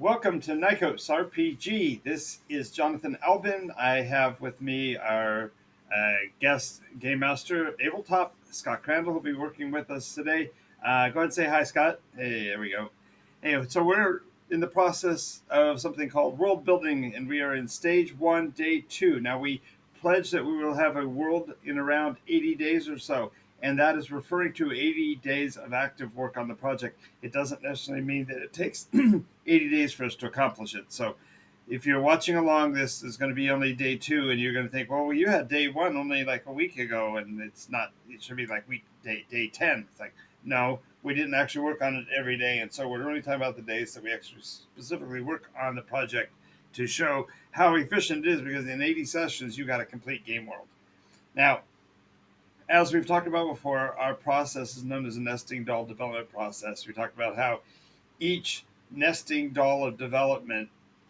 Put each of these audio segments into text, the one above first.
Welcome to NycosRPG. This is Jonathan Albin. I have with me our guest game master, Abletop, Scott Crandall, who'll be working with us today. Go ahead and say hi, Scott. Hey, there we go. Hey, so we're in the process of something called world building, and we are in stage 1, day 2. Now, we pledge that we will have a world in around 80 days or so, and that is referring to 80 days of active work on the project. It doesn't necessarily mean that it takes 80 days for us to accomplish it. So if you're watching along, this is going to be only day 2, and you're going to think, well, you had day 1 only like a week ago, and it's not, it should be like day 10. It's like, no, we didn't actually work on it every day. And so we're only talking about the days that we actually specifically work on the project to show how efficient it is, because in 80 sessions, you got a complete game world. Now, as we've talked about before, our process is known as a nesting doll development process. We talked about how each nesting doll of development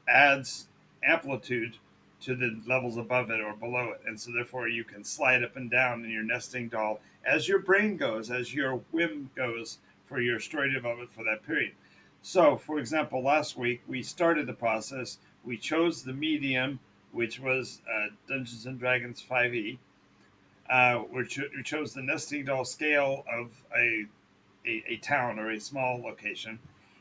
adds amplitude to the levels above it or below it. And so therefore you can slide up and down in your nesting doll as your brain goes, as your whim goes for your story development for that period. So, for example, last week we started the process. We chose the medium, which was Dungeons and Dragons 5e. We chose the nesting doll scale of a town or a small location,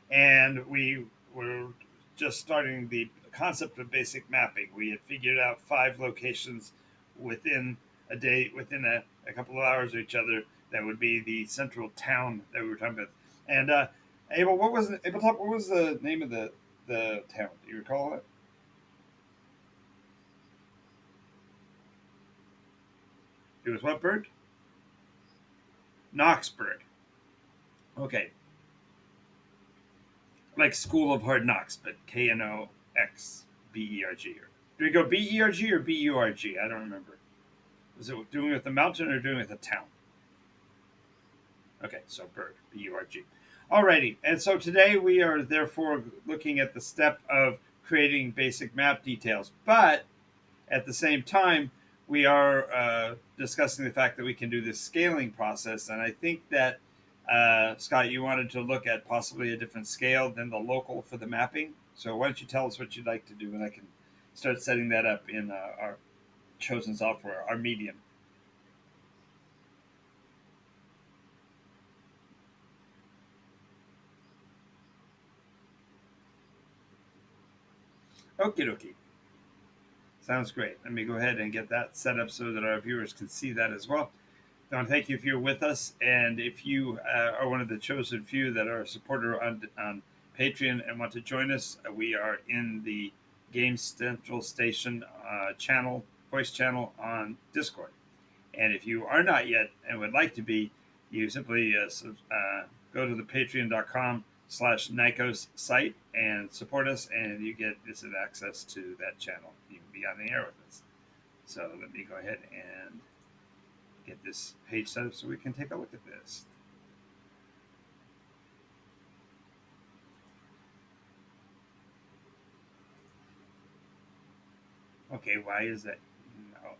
and we were just starting the concept of basic mapping. We had figured out 5 locations within a day, within a couple of hours of each other, that would be the central town that we were talking about. And Abel, what was the name of the town? Do you recall it? It was what bird? Knoxburg. Okay, like School of Hard Knocks, but Knoxberg. Do we go Berg or Burg? I don't remember. Was it doing with the mountain or doing with the town? Okay, so Berg, Burg. Alrighty, and so today we are therefore looking at the step of creating basic map details, but at the same time, we are discussing the fact that we can do this scaling process, and I think that Scott, you wanted to look at possibly a different scale than the local for the mapping. So why don't you tell us what you'd like to do, and I can start setting that up in our chosen software, our medium. Okie dokie. Sounds great. Let me go ahead and get that set up so that our viewers can see that as well. Don, thank you if you're with us, and if you are one of the chosen few that are a supporter on Patreon and want to join us, we are in the Game Central Station channel, voice channel on Discord. And if you are not yet and would like to be, you simply go to the patreon.com/Nikos site and support us, and you get instant access to that channel. You can be on the air with us. So let me go ahead and get this page set up so we can take a look at this. Okay, why is that? No.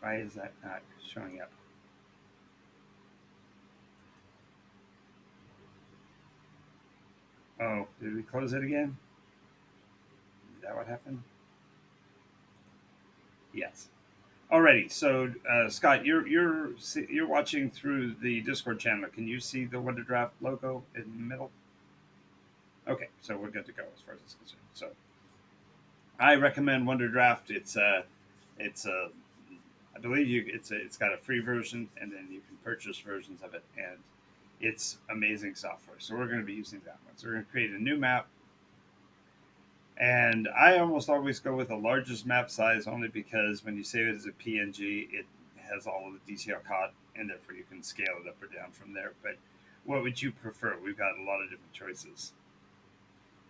Why is that not showing up? Oh, did we close it again? Is that what happened? Yes. Alrighty. So, Scott, you're watching through the Discord channel. Can you see the Wonder Draft logo in the middle? Okay, so we're good to go as far as it's concerned. So, I recommend Wonder Draft. It's a I believe it's got a free version, and then you can purchase versions of it, and it's amazing software. So we're going to be using that one. So we're going to create a new map, and I almost always go with the largest map size, only because when you save it as a PNG, it has all of the detail caught, and therefore you can scale it up or down from there. But what would you prefer? We've got a lot of different choices.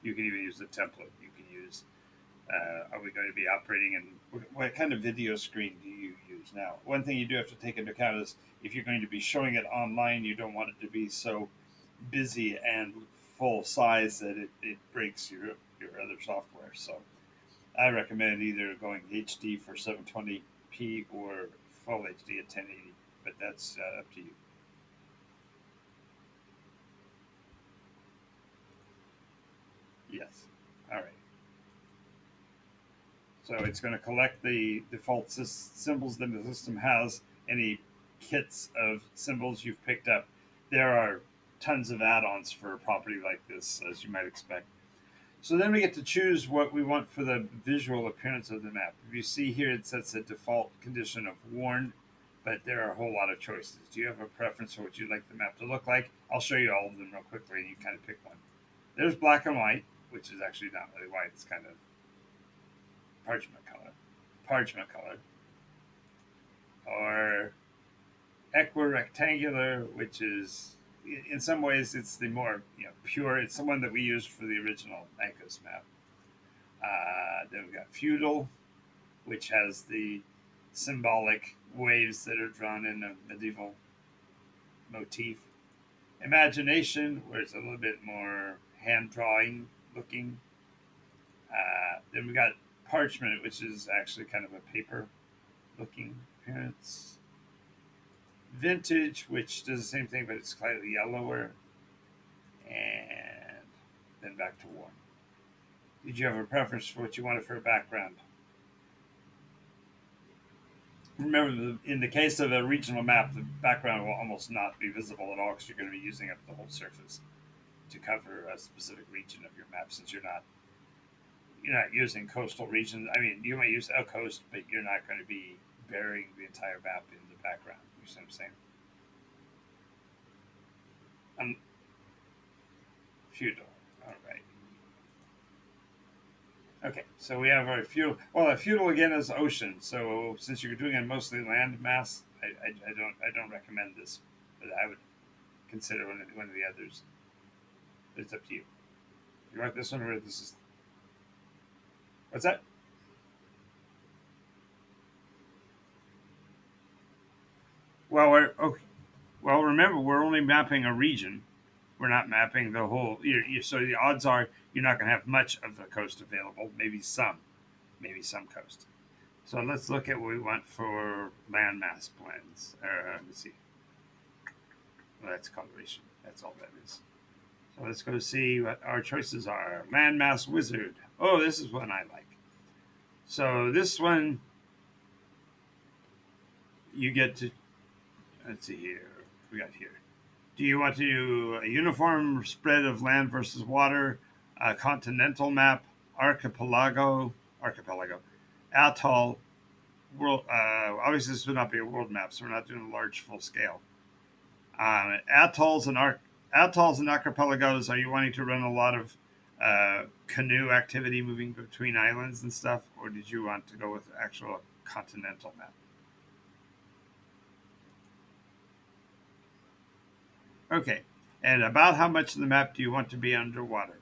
You can even use the template. You can use. Are we going to be operating in what kind of video screen do you use now? One thing you do have to take into account is if you're going to be showing it online, you don't want it to be so busy and full size that it breaks your other software. So I recommend either going HD for 720p or full HD at 1080, but that's up to you. Yes. All right. So it's going to collect the default symbols that the system has, any kits of symbols you've picked up. There are tons of add-ons for a property like this, as you might expect. So then we get to choose what we want for the visual appearance of the map. If you see here, it sets a default condition of worn, but there are a whole lot of choices. Do you have a preference for what you'd like the map to look like? I'll show you all of them real quickly, and you kind of pick one. There's black and white, which is actually not really white. It's kind of parchment color. Parchment color. Or equirectangular, which is in some ways it's the more pure. It's the one that we used for the original Nycos map. Then we've got feudal, which has the symbolic waves that are drawn in a medieval motif. Imagination, where it's a little bit more hand drawing looking. Then we got parchment, which is actually kind of a paper looking appearance. Vintage, which does the same thing, but it's slightly yellower. And then back to worn. Did you have a preference for what you wanted for a background? Remember, in the case of a regional map, the background will almost not be visible at all because you're going to be using up the whole surface to cover a specific region of your map. Since you're not using coastal regions. I mean, you might use a coast, but you're not going to be burying the entire map in the background. You see what I'm saying? Feudal. All right. Okay, so we have our feudal. Well, a feudal again is ocean. So since you're doing it mostly land mass, I don't recommend this, but I would consider one of the others. But it's up to you. You want this one or this is? What's that? Well, we're okay. Well, remember we're only mapping a region. We're not mapping the whole. So the odds are you're not going to have much of the coast available. Maybe some coast. So let's look at what we want for landmass blends. Let's see. Well, that's coloration. That's all that is. So let's go see what our choices are. Landmass wizard. Oh, this is one I like. So this one, you get to. Let's see here. What we got here. Do you want to do a uniform spread of land versus water, a continental map, archipelago, atoll, world? Obviously, this would not be a world map, so we're not doing a large full scale. Atolls and archipelagos. Are you wanting to run a lot of canoe activity, moving between islands and stuff, or did you want to go with actual continental map? Okay. And about how much of the map do you want to be underwater?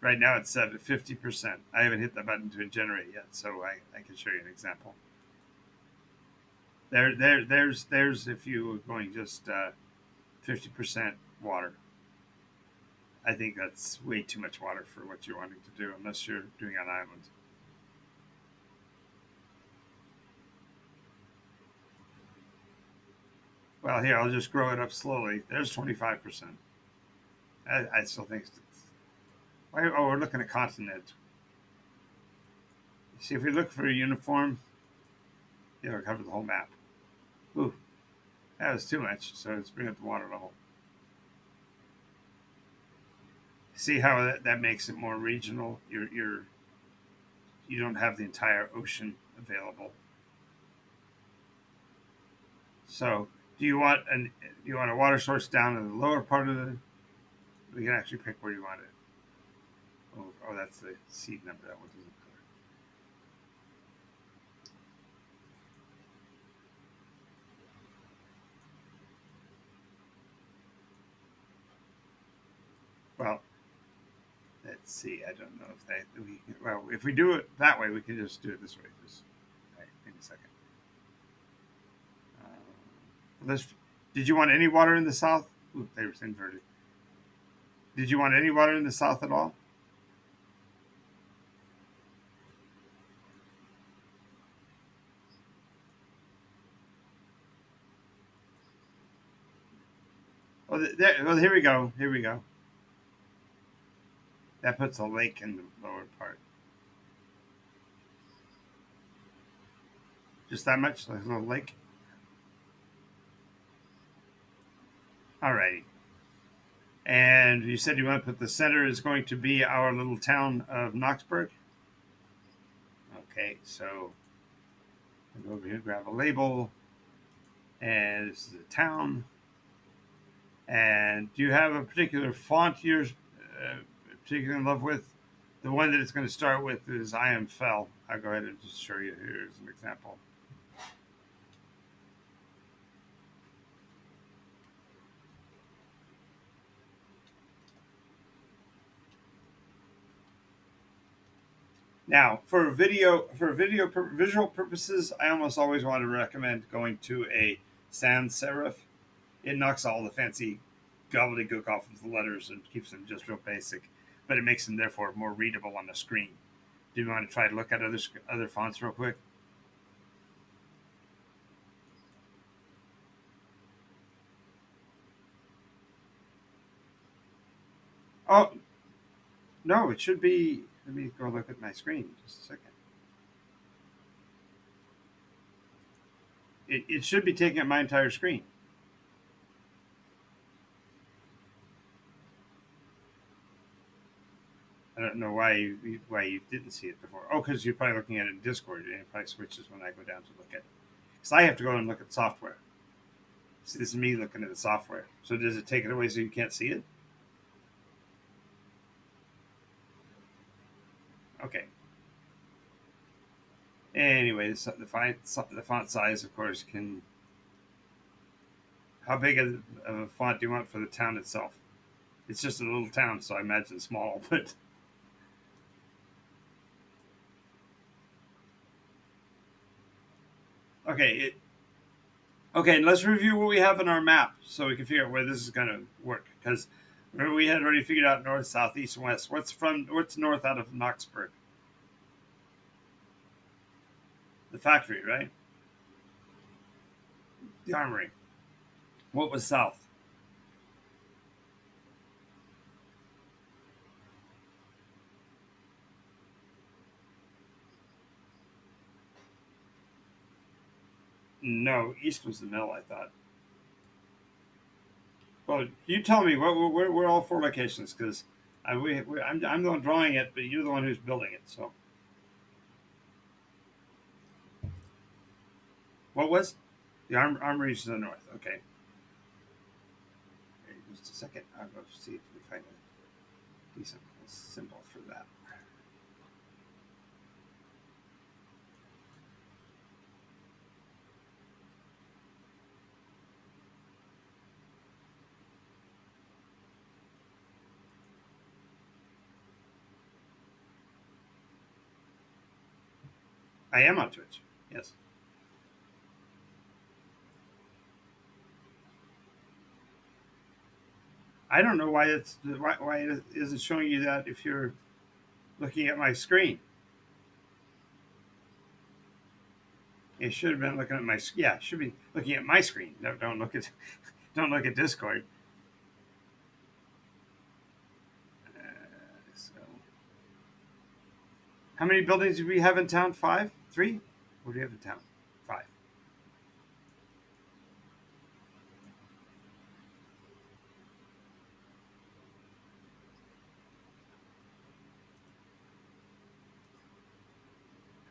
Right now it's set at 50%. I haven't hit the button to generate yet, so I can show you an example. There's if you were going just 50% water. I think that's way too much water for what you're wanting to do, unless you're doing on islands. Well, here I'll just grow it up slowly. There's 25%. I still think. Oh, we're looking at continent. See, if we look for a uniform, it'll cover the whole map. Ooh, that was too much. So let's bring up the water level. See how that makes it more regional. You don't have the entire ocean available. So do you want a water source down in the lower part of the? We can actually pick where you want it. Oh, that's the seed number. That one doesn't matter. Well, let's see. I don't know if well, if we do it that way, we can just do it this way. Just right, in a second. Let's. Did you want any water in the south? Ooh, they were inverted. Did you want any water in the south at all? Oh, there, well, here we go. Here we go. That puts a lake in the lower part. Just that much, like a little lake. Alrighty. And you said you want to put the center is going to be our little town of Knoxburg. Okay, so I'll go over here, grab a label, and this is a town. And do you have a particular font you're particularly in love with? The one that it's going to start with is I am fell. I'll go ahead and just show you here as an example. Now, visual purposes, I almost always want to recommend going to a sans serif. It knocks all the fancy gobbledygook off of the letters and keeps them just real basic, but it makes them therefore more readable on the screen. Do you want to try to look at other fonts real quick? Oh no, it should be. Let me go look at my screen just a second. It should be taking up my entire screen. I don't know why you didn't see it before. Oh, because you're probably looking at it in Discord, and it probably switches when I go down to look at it. Because I have to go and look at software. See, this is me looking at the software. So does it take it away so you can't see it? Okay. Anyway, the font size, of course, can. How big of a font do you want for the town itself? It's just a little town, so I imagine small, but okay. Okay, let's review what we have in our map so we can figure out where this is going to work. Because we had already figured out north, south, east, and west. What's north out of Knoxburg? The factory, right? The armory. What was south? No, east was the mill. I thought. Well, you tell me. Where all four locations? Because I'm the one drawing it, but you're the one who's building it. So what was the armory is to the north? Okay. Just a second. I'll go see if we find a decent symbol for that. I am on Twitch. Yes. I don't know why it isn't showing you that if you're looking at my screen. It should have been looking at my yeah. It should be looking at my screen. No, don't look at don't look at Discord. So, how many buildings do we have in town? Five, three. What do we have in town? Five.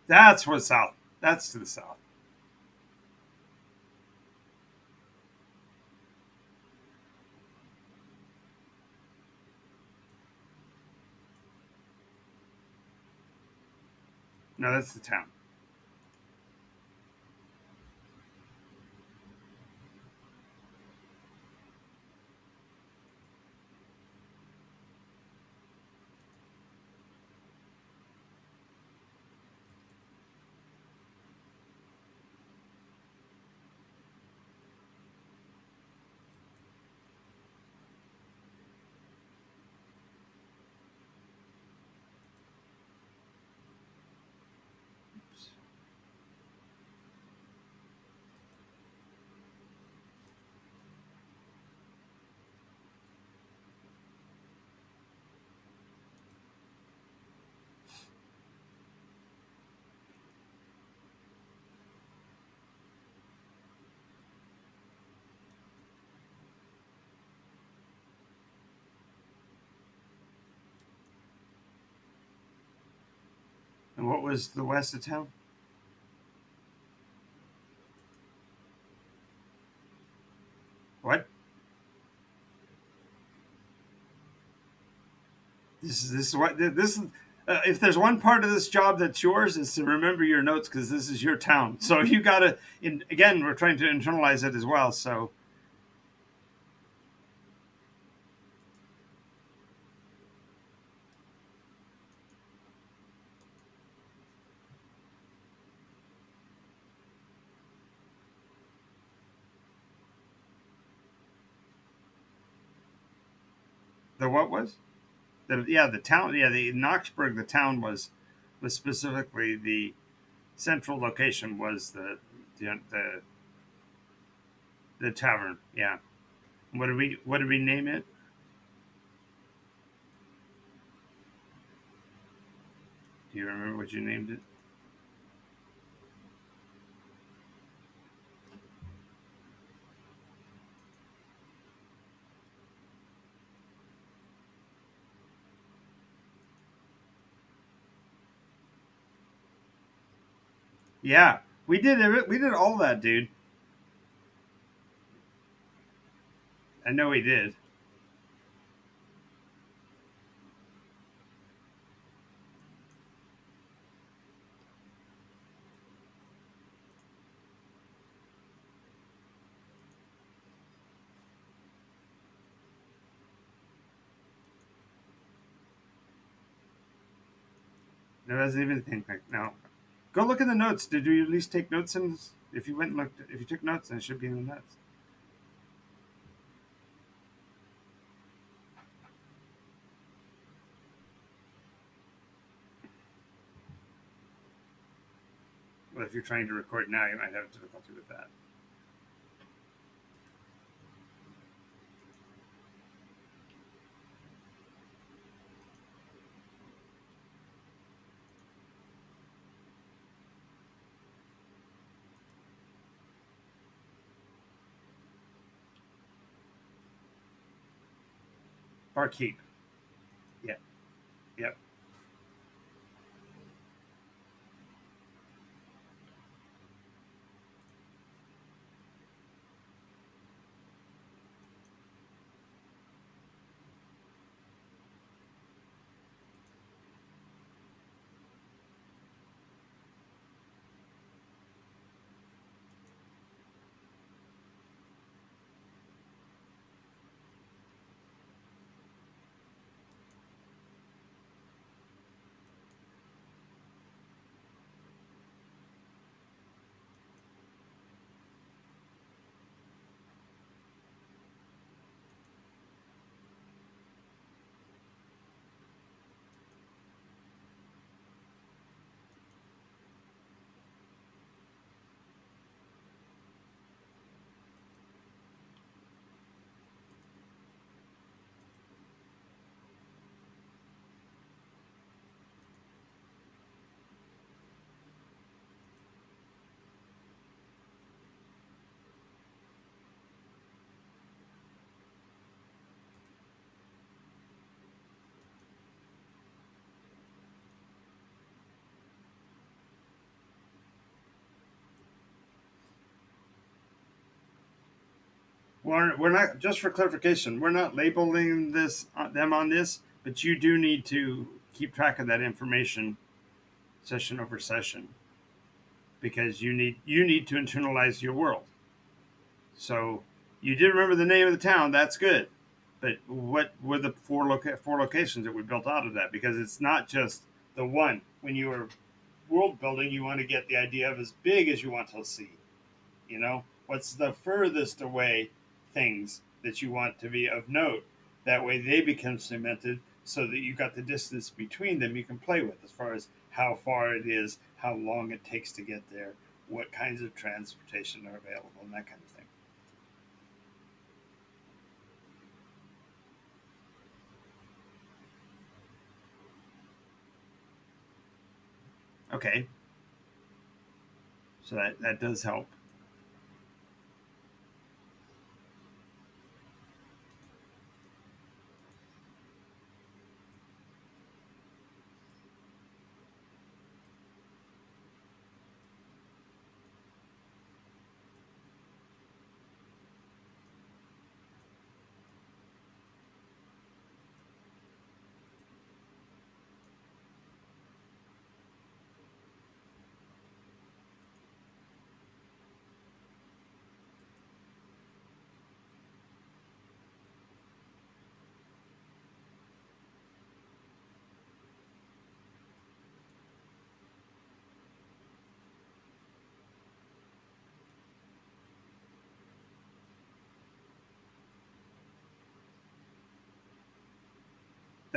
That's what's south. That's to the south. No, that's the town. what was the west of town? What? This is what this is. If there's one part of this job that's yours, is to remember your notes because this is your town. So you gotta. Again, we're trying to internalize it as well. So the what was the town, the Knoxburg, the town was specifically the central location was the the tavern. Yeah. What did we name it? Do you remember what you named it? Yeah, we did it. We did all that, dude. I know we did. There wasn't even think like no. Go look in the notes. Did you at least take notes in? If you went and looked, if you took notes, then it should be in the notes. Well, if you're trying to record now, you might have difficulty with that. Barkeep. Yeah. Yep. We're not just for clarification. We're not labeling this them on this, but you do need to keep track of that information session over session because you need to internalize your world. So you did remember the name of the town. That's good. But what were the four locations that we built out of that? Because it's not just the one. When you are world building, you want to get the idea of as big as you want to see. What's the furthest away things that you want to be of note? That way they become cemented so that you got the distance between them you can play with as far as how far it is, how long it takes to get there, what kinds of transportation are available, and that kind of thing. Okay, so that does help.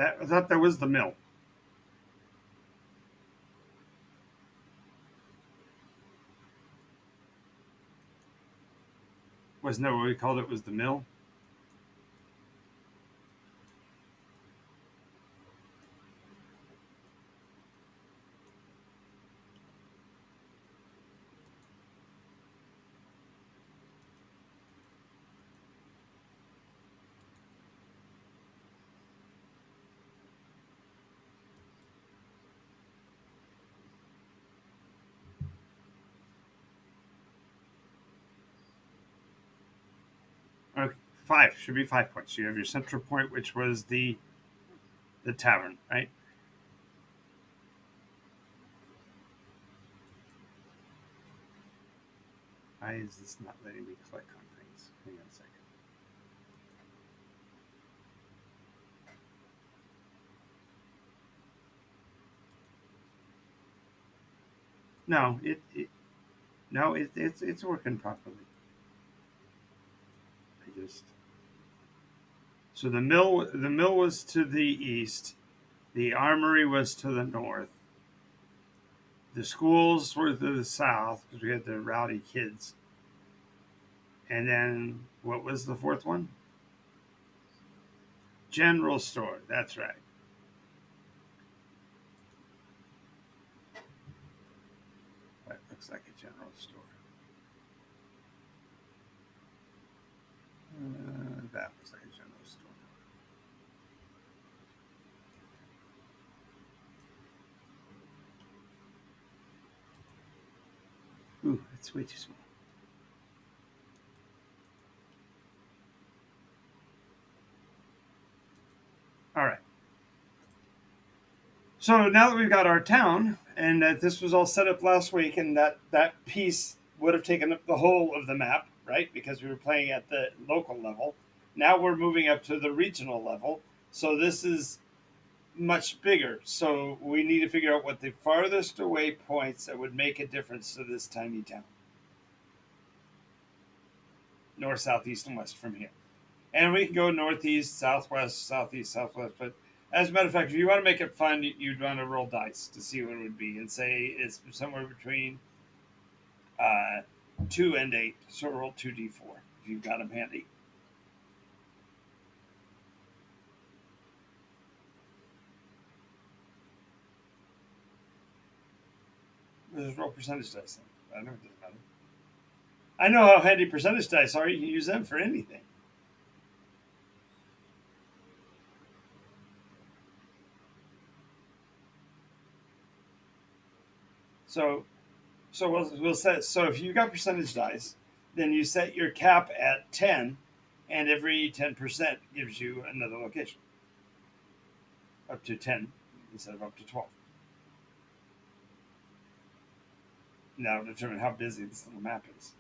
I thought that was the mill. Wasn't that what we called it? Was the mill? Okay, five should be 5 points. You have your central point, which was the tavern, right? Why is this not letting me click on things? Hang on a second. No, it's working properly. I just so the mill was to the east, the armory was to the north, the schools were to the south because we had the rowdy kids, and then what was the fourth one? General store. That's right. That looks like a general store. That looks like a general store. Ooh, it's way too small. All right. So now that we've got our town, and that this was all set up last week, and that piece would have taken up the whole of the map, right? Because we were playing at the local level. Now we're moving up to the regional level. So this is much bigger. So we need to figure out what the farthest away points that would make a difference to this tiny town. North, south, east, and west from here. And we can go northeast, southwest, southeast, southwest. But as a matter of fact, if you want to make it fun, you'd want to roll dice to see what it would be, and say it's somewhere between uh, 2 and 8. So roll 2d4 if you've got them handy. Just roll percentage dice. Then. I know it doesn't matter. I know how handy percentage dice are. You can use them for anything. So we'll set. So if you've got percentage dice, then you set your cap at 10, and every 10% gives you another location up to 10 instead of up to 12. Now determine how busy this little map is.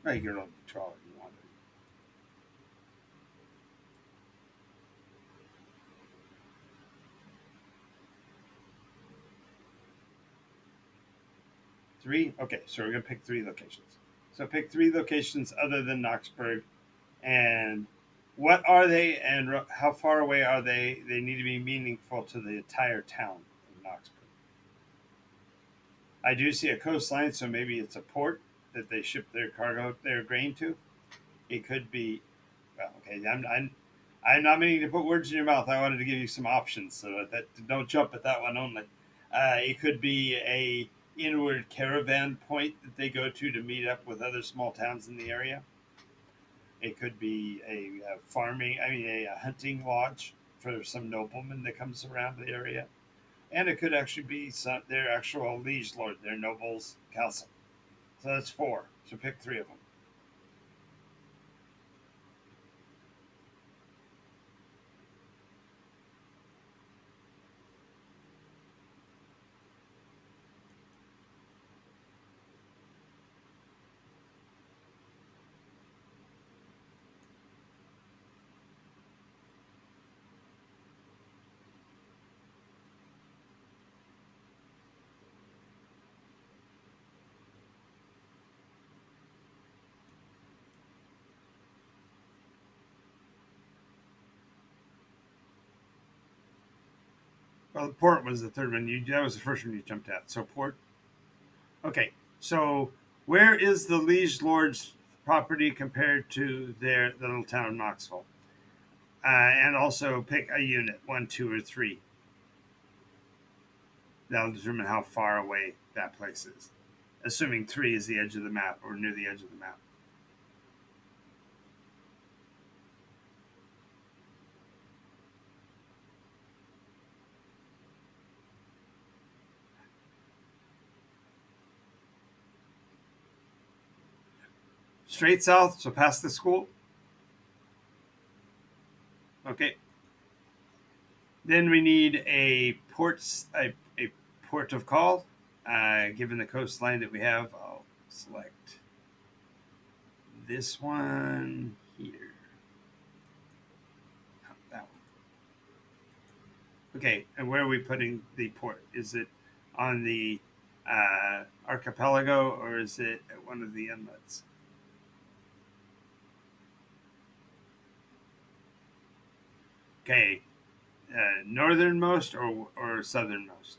Right, you can roll 12 if you want to. Three? Okay, so we're going to pick three locations. So pick three locations other than Knoxburg. And what are they and how far away are they? They need to be meaningful to the entire town of Knoxburg. I do see a coastline, so maybe it's a port that they ship their cargo, their grain to. It could be, well, okay, I'm not meaning to put words in your mouth. I wanted to give you some options so that don't jump at that one only. It could be a inward caravan point that they go to meet up with other small towns in the area. It could be a farming, I mean, a hunting lodge for some nobleman that comes around the area. And it could actually be their actual liege lord, their noble's castle. So that's four. So pick three of them. Well, port was the third one. That was the first one you jumped at. So port. Okay. So where is the liege lord's property compared to the little town of Knoxville? And also pick a unit, 1, 2, or 3. That'll determine how far away that place is. Assuming 3 is the edge of the map or near the edge of the map. Straight south, so past the school. Okay. Then we need a port of call. Given the coastline that we have, I'll select this one here. No, that one. Okay, and where are we putting the port? Is it on the archipelago or is it at one of the inlets? Okay, northernmost or southernmost?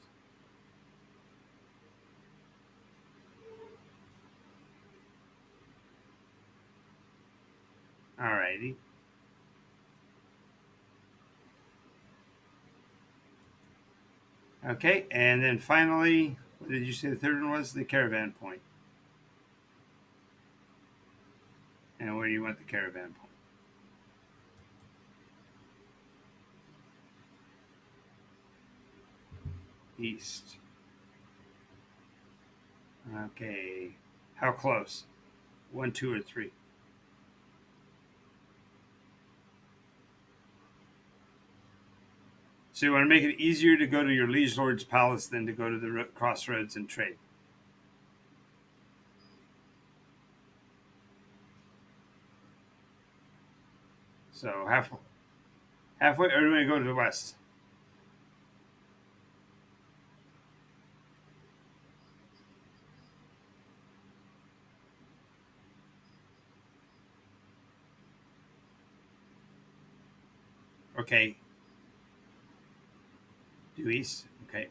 Alrighty. Okay, and then finally, what did you say the third one was? The caravan point. And where do you want the caravan point? East. Okay. How close? 1, 2, or 3? So you want to make it easier to go to your liege lord's palace than to go to the crossroads and trade. So halfway, or do we go to the west? Okay. Due east. Okay.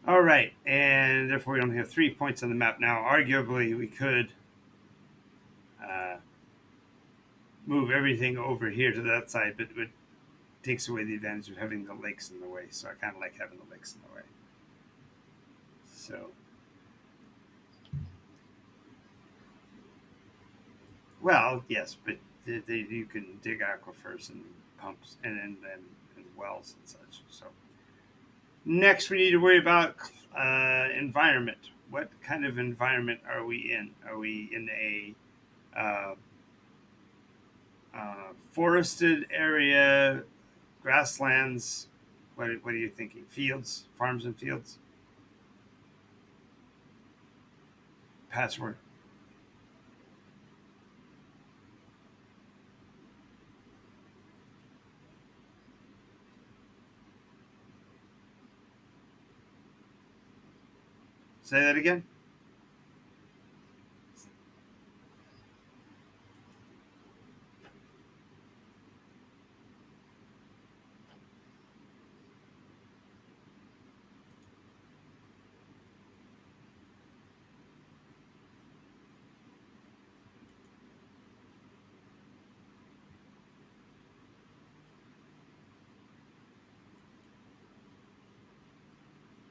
All right, and therefore we only have 3 points on the map now. Arguably, we could uh, move everything over here to that side, but it takes away the advantage of having the lakes in the way. So I kind of like having the lakes in the way. So, well, yes, but you can dig aquifers and pumps and wells and such. So next, we need to worry about environment. What kind of environment are we in? Are we in a uh, forested area, grasslands? What are you thinking? Fields, farms, and fields. Patchwork. Say that again.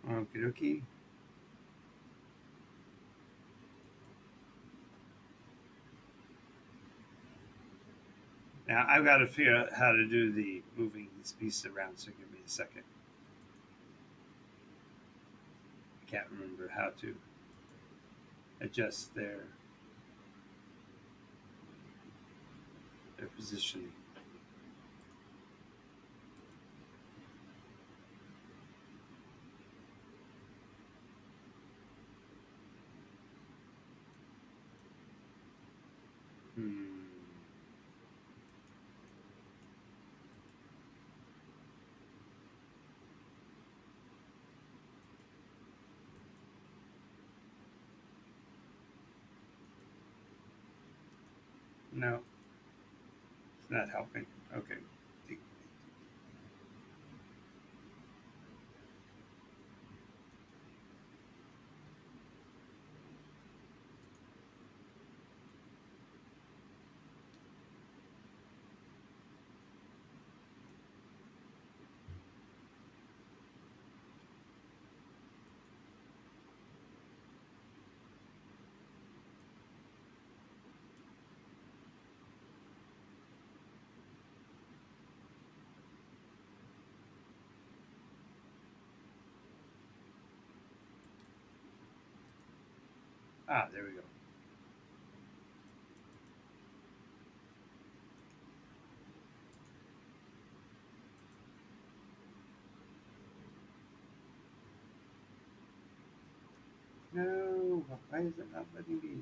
Okie dokie. Now I've got to figure out how to do the moving these pieces around. So give me a second. I can't remember how to adjust their positioning. Hmm. No, it's not helping. Okay. Ah, there we go. No, why is it not letting me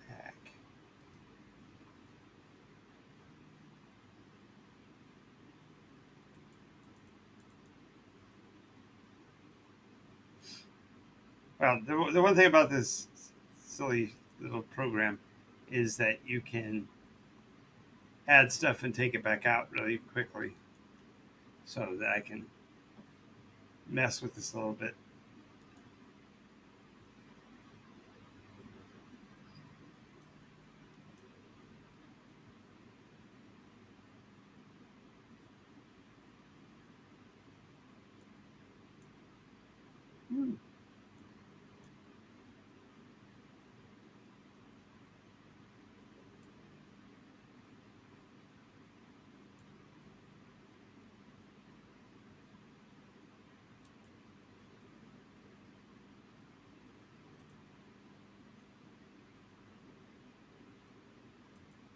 hack? Well, the one thing about this silly little program is that you can add stuff and take it back out really quickly, so that I can mess with this a little bit. Hmm.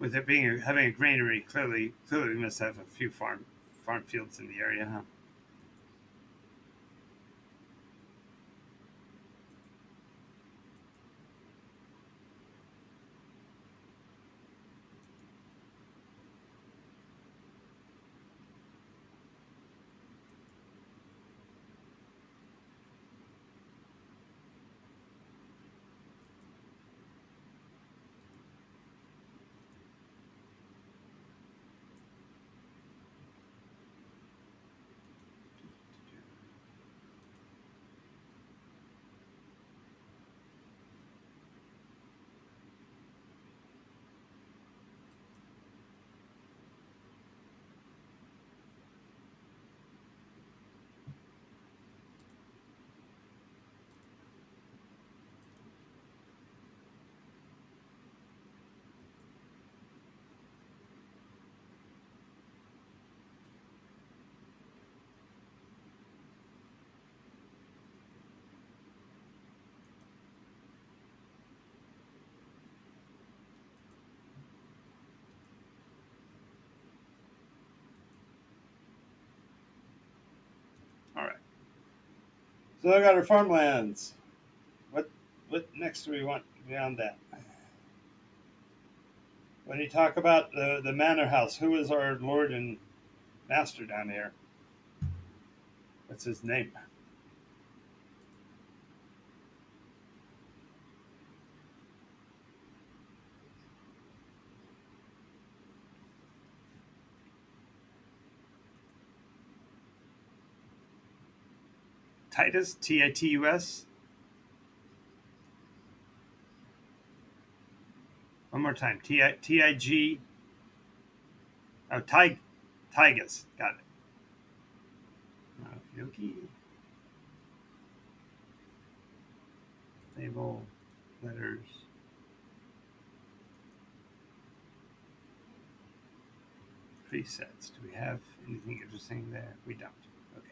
With it being having a granary, clearly we must have a few farm fields in the area, huh? All right. So I got our farmlands. What what next do we want beyond that? When you talk about the manor house, who is our lord and master down here? What's his name? Titus, Titus. One more time. Tig. Oh, Tigus. Got it. Yoki. Label. Letters. Presets. Do we have anything interesting there? We don't. Okay.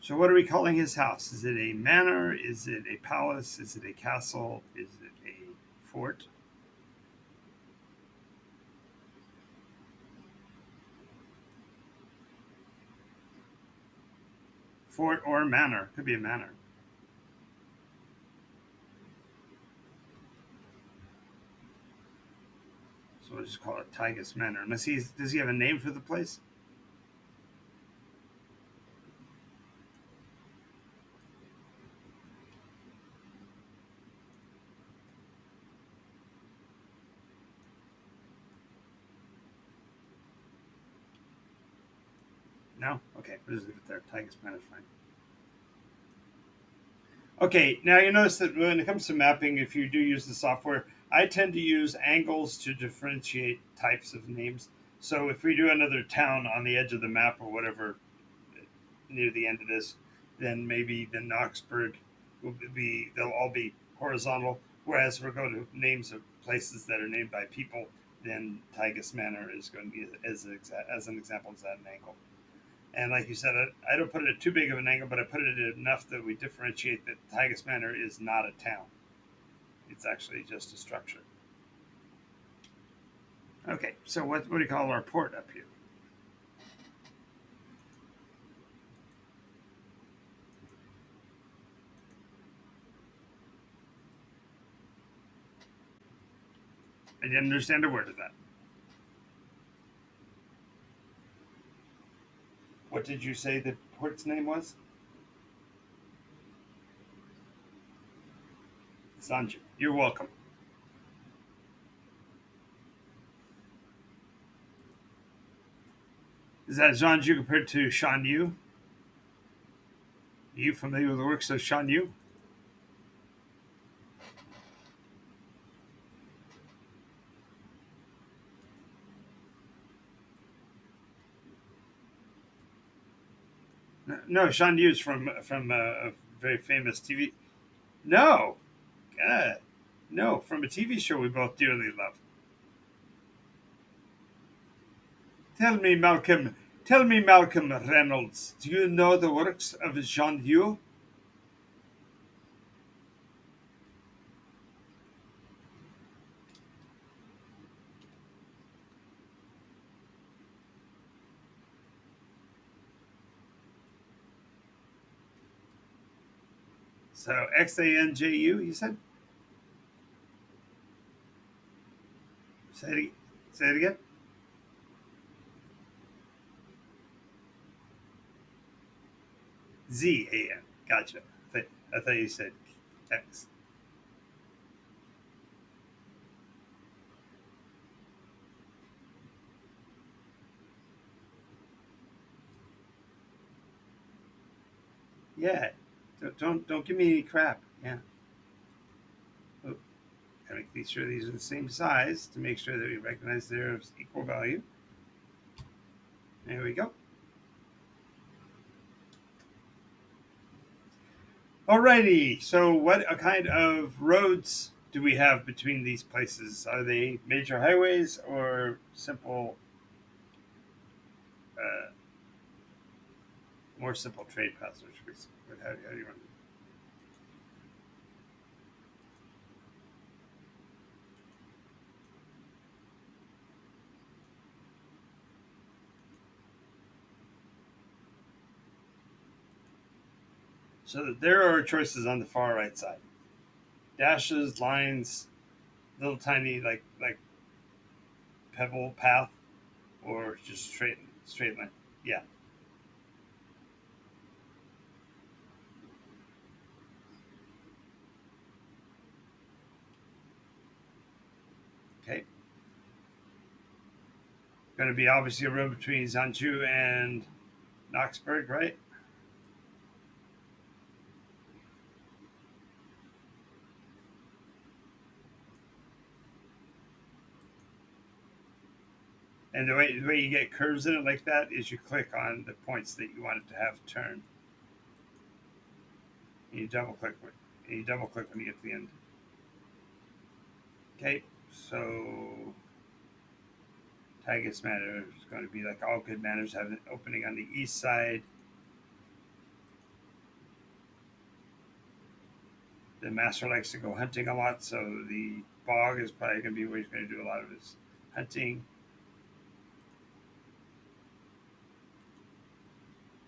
So what are we calling his house? Is it a manor? Is it a palace? Is it a castle? Is it a fort? Fort or manor. Could be a manor. So we'll just call it Tigus Manor. Does he have a name for the place? No? Okay, we'll just leave it there. Tigus Manor is fine. Okay, now you notice that when it comes to mapping, if you do use the software, I tend to use angles to differentiate types of names. So if we do another town on the edge of the map or whatever near the end of this, then maybe the Knoxburg they'll all be horizontal. Whereas we're going to names of places that are named by people, then Tygus Manor is going to be as an example is at an angle. And like you said, I don't put it at too big of an angle, but I put it at enough that we differentiate that Tygus Manor is not a town. It's actually just a structure. Okay, so what do you call our port up here? I didn't understand a word of that. What did you say the port's name was? Sanju. You're welcome. Is that Jeanju compared to Shan Yu? Are you familiar with the works of Shan Yu? No, Shan Yu's from a very famous TV. No, God, no, from a TV show we both dearly love. Tell me, Malcolm. Tell me, Malcolm Reynolds. Do you know the works of Jean Yu? So Xanju, you said? Say it, say it again. ZAN. Gotcha. I thought you said X. Yeah. Don't give me any crap. Yeah. Oh, gotta make sure these are the same size to make sure that we recognize they're of equal value. There we go. Alrighty. So, what kind of roads do we have between these places? Are they major highways or simple, uh, more simple trade paths? How do you run? So there are choices on the far right side: dashes, lines, little tiny like pebble path, or just straight line. Yeah. Okay. Going to be obviously a road between Zanju and Knoxburg, right? And the way you get curves in it like that is you click on the points that you want it to have turn. And you double click when you get to the end. Okay, so Tigus Manor is going to be like all good manors, have an opening on the east side. The master likes to go hunting a lot, so the bog is probably going to be where he's going to do a lot of his hunting.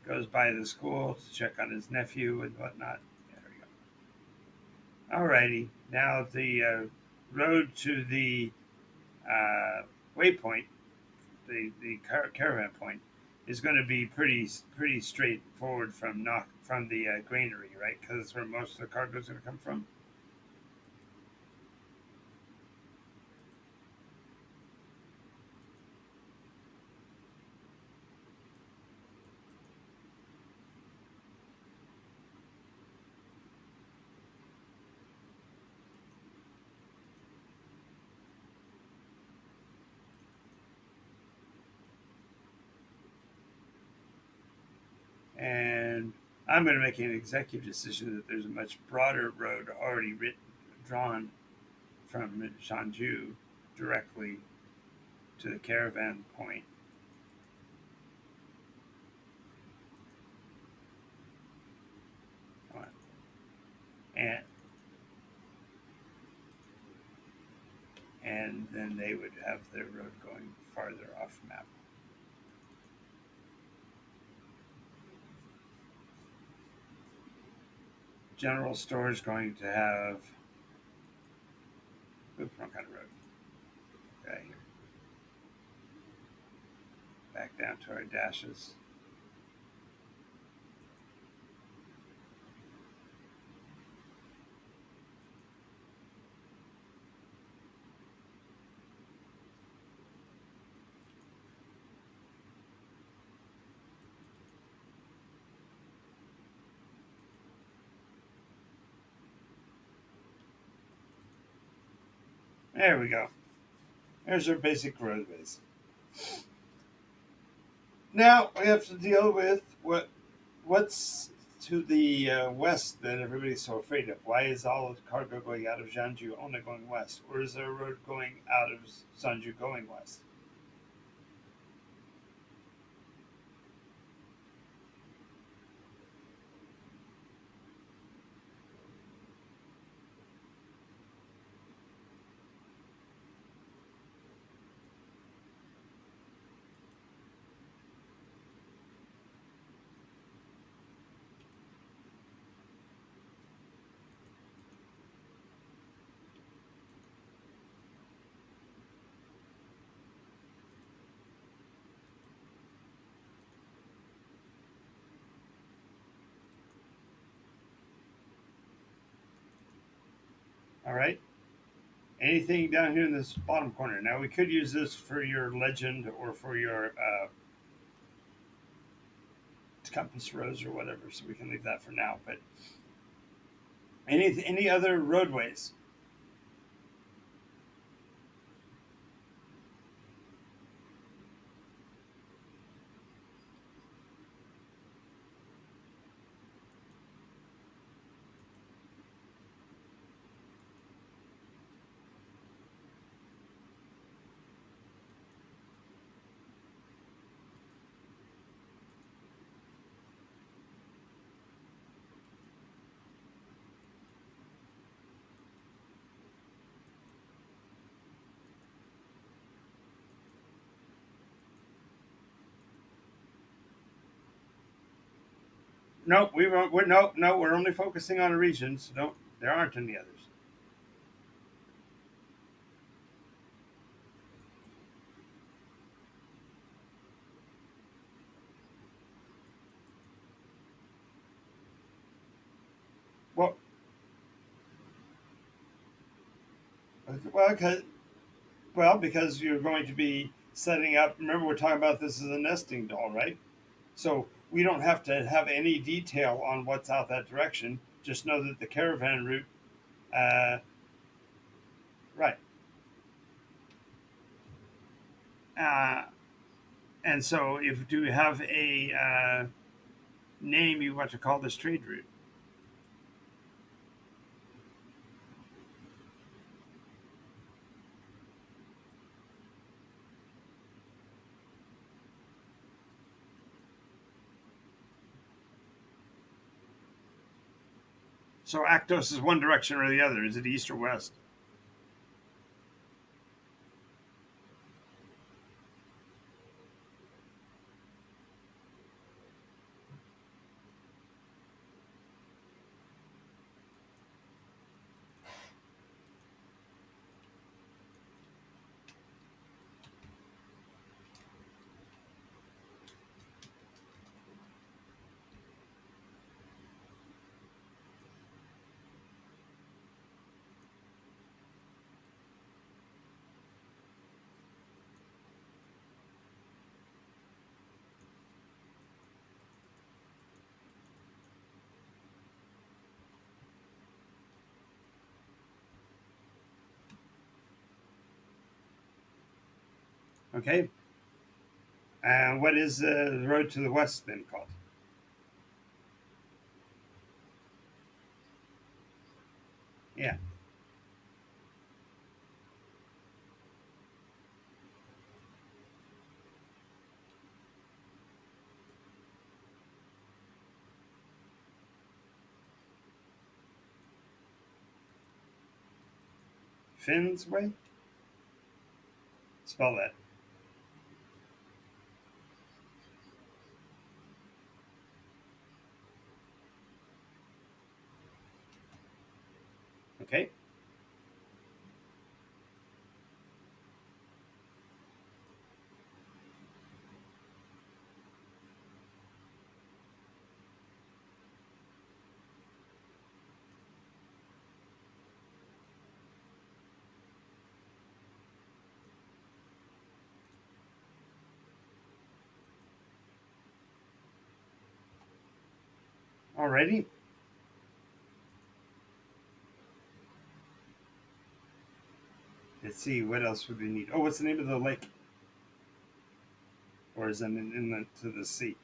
Goes by the school to check on his nephew and whatnot. There we go. Alrighty, now the road to the uh, waypoint, the caravan point, is going to be pretty straightforward from the granary, right? Because it's where most of the cargo is going to come from. And I'm going to make an executive decision that there's a much broader road already drawn from Shanju directly to the caravan point. Come on. And and then they would have their road going farther off map. General store is going to have. Oops, wrong kind of road. Okay, here. Back down to our dashes. There we go. There's our basic roadways. Now we have to deal with what's to the west that everybody's so afraid of. Why is all of the cargo going out of Zhanju only going west, or is there a road going out of Zhanju going west? All right. Anything down here in this bottom corner? Now we could use this for your legend or for your compass rose or whatever, so we can leave that for now. But any other roadways? No, we're no, we're only focusing on a region. So don't. There aren't any others. Well, well, because you're going to be setting up. Remember, we're talking about this as a nesting doll, right? So we don't have to have any detail on what's out that direction. Just know that the caravan route, uh, right? Uh, and so, if do you have a name you want to call this trade route? So Actos is one direction or the other. Is it east or west? Okay. And what is the road to the west then called? Yeah. Finn's way? Spell that. Okay. Alrighty. Let's see. What else would we need? Oh, what's the name of the lake? Or is it in inlet to the sea?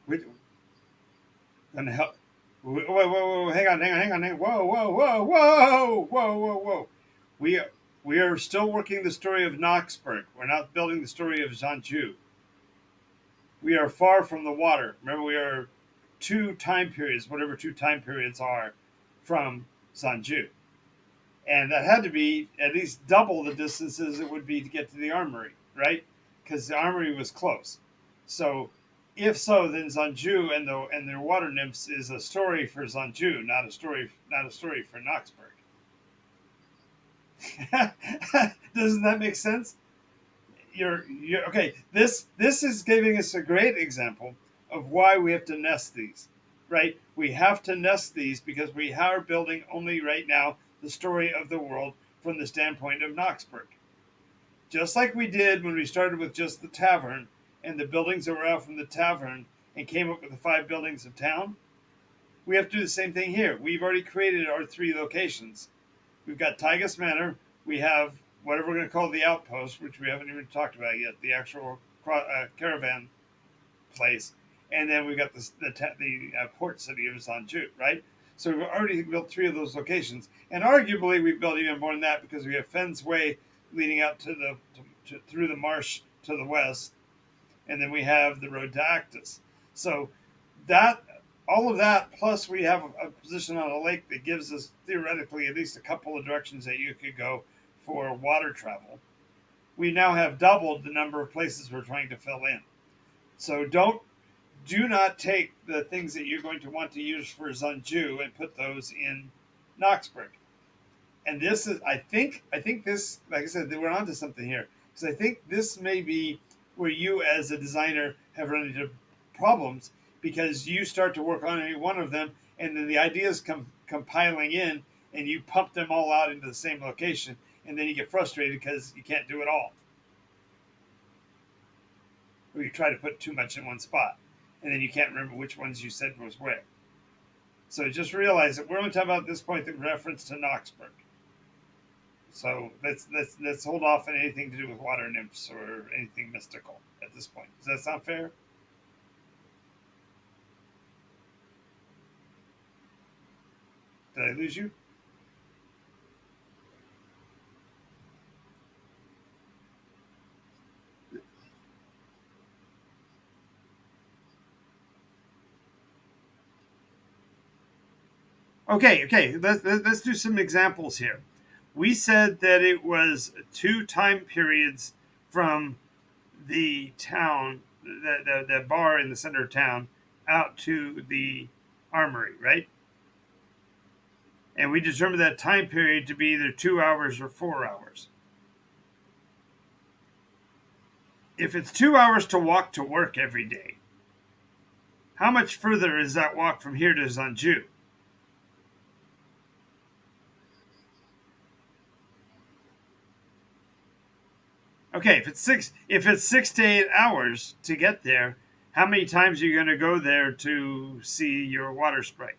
Which, and help. Whoa, whoa, whoa, hang on. Whoa, whoa, whoa, whoa, whoa, whoa, whoa. We are, we are still working the story of Knoxburg. We're not building the story of Zanju. We are far from the water. Remember, we are two time periods, whatever two time periods are, from Zanju. And that had to be at least double the distances it would be to get to the armory, right? Because the armory was close. So, if so, then Zanju and their water nymphs is a story for Zanju, not a story for Knoxburg. Doesn't that make sense? You're okay. This is giving us a great example of why we have to nest these, right? We have to nest these because we are building only right now the story of the world from the standpoint of Knoxburg, just like we did when we started with just the tavern and the buildings that were out from the tavern and came up with the five buildings of town. We have to do the same thing here. We've already created our three locations. We've got Tygus Manor. We have whatever we're going to call the outpost, which we haven't even talked about yet, the actual caravan place. And then we've got the port city of Zanju, right? So we've already built three of those locations. And arguably, we've built even more than that because we have Fenn's Way leading out through the marsh to the west. And then we have the road to Actus. So that all of that, plus we have a position on a lake that gives us theoretically at least a couple of directions that you could go for water travel. We now have doubled the number of places we're trying to fill in. So do not take the things that you're going to want to use for Zanju and put those in Knoxburg. And this is, I think this, like I said, we're onto something here because I think this may be where you, as a designer, have run into problems because you start to work on any one of them, and then the ideas come compiling in, and you pump them all out into the same location, and then you get frustrated because you can't do it all, or you try to put too much in one spot, and then you can't remember which ones you said was where. So just realize that we're only talking about at this point the reference to Knoxburg. So let's hold off on anything to do with water nymphs or anything mystical at this point. Does that sound fair? Did I lose you? Okay. Let's do some examples here. We said that it was two time periods from the town, the bar in the center of town, out to the armory, right? And we determined that time period to be either 2 hours or 4 hours. If it's 2 hours to walk to work every day, how much further is that walk from here to Zanju? Okay, if it's 6 to 8 hours to get there, how many times are you going to go there to see your water sprite?